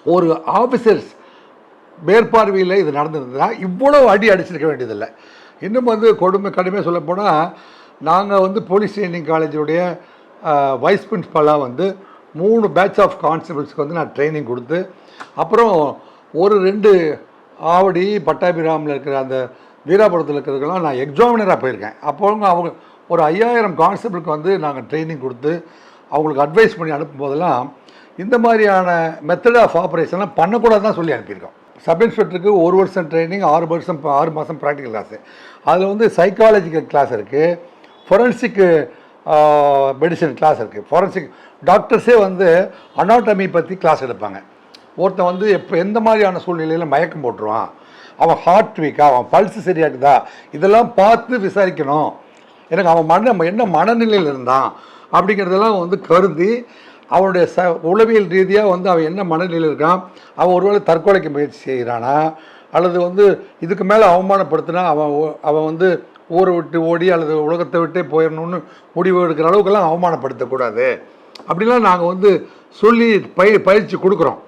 ஒரு ஆஃபீஸர்ஸ் மேற்பார்வையில் இது நடந்திருந்ததுன்னா இவ்வளோ அடி அடிச்சிருக்க வேண்டியதில்லை. இன்னும் வந்து கடுமையாக சொல்லப்போனால், நாங்கள் வந்து போலீஸ் ட்ரைனிங் காலேஜுடைய வைஸ் பிரின்ஸ்பாலாக வந்து 3 பேட்ச் ஆஃப் கான்ஸ்டபிள்ஸ்க்கு வந்து நான் ட்ரைனிங் கொடுத்து, அப்புறம் ஒரு 2 ஆவடி பட்டாபிராமில் இருக்கிற அந்த வீராபுரத்தில் இருக்கிறதுக்கெல்லாம் நான் எக்ஸாமினராக போயிருக்கேன். அப்போ அவங்க ஒரு 5000 கான்ஸ்டபிளுக்கு வந்து நாங்கள் ட்ரைனிங் கொடுத்து அவங்களுக்கு அட்வைஸ் பண்ணி அனுப்பும்போதெல்லாம் இந்த மாதிரியான மெத்தட் ஆஃப் ஆப்ரேஷன்லாம் பண்ணக்கூடாது தான் சொல்லி அனுப்பியிருக்கோம். சப் இன்ஸ்பெக்டருக்கு 1 வருஷம் ட்ரைனிங், 6 மாதம் ப்ராக்டிக்கல் கிளாஸு. அதில் வந்து சைக்காலஜிக்கல் கிளாஸ் இருக்குது, ஃபொரன்சிக் மெடிசன் கிளாஸ் இருக்குது. ஃபொரன்சிக் டாக்டர்ஸே வந்து அனாட்டமி பற்றி கிளாஸ் எடுப்பாங்க. ஒருத்தன் வந்து எந்த மாதிரியான சூழ்நிலையில் மயக்கம் போட்டுருவான், அவன் ஹார்ட் வீக்கா, அவன் பல்ஸ் சரியாகுதா, இதெல்லாம் பார்த்து விசாரிக்கணும். எனக்கு அவன் என்ன மனநிலையில் இருந்தான் அப்படிங்கிறதெல்லாம் வந்து கருதி அவனுடைய உளவியல் ரீதியாக வந்து அவன் என்ன மனநிலையில் இருக்கான், அவன் ஒருவேளை தற்கொலைக்கு முயற்சி செய்கிறானா, அல்லது வந்து இதுக்கு மேலே அவமானப்படுத்தினா அவன் வந்து ஊரை விட்டு ஓடி அல்லது உலகத்தை விட்டே போயிடணும்னு முடிவு எடுக்கிற அளவுக்கெல்லாம் அவமானப்படுத்தக்கூடாது அப்படிலாம் நாங்கள் வந்து சொல்லி பயிற்சி கொடுக்குறோம்.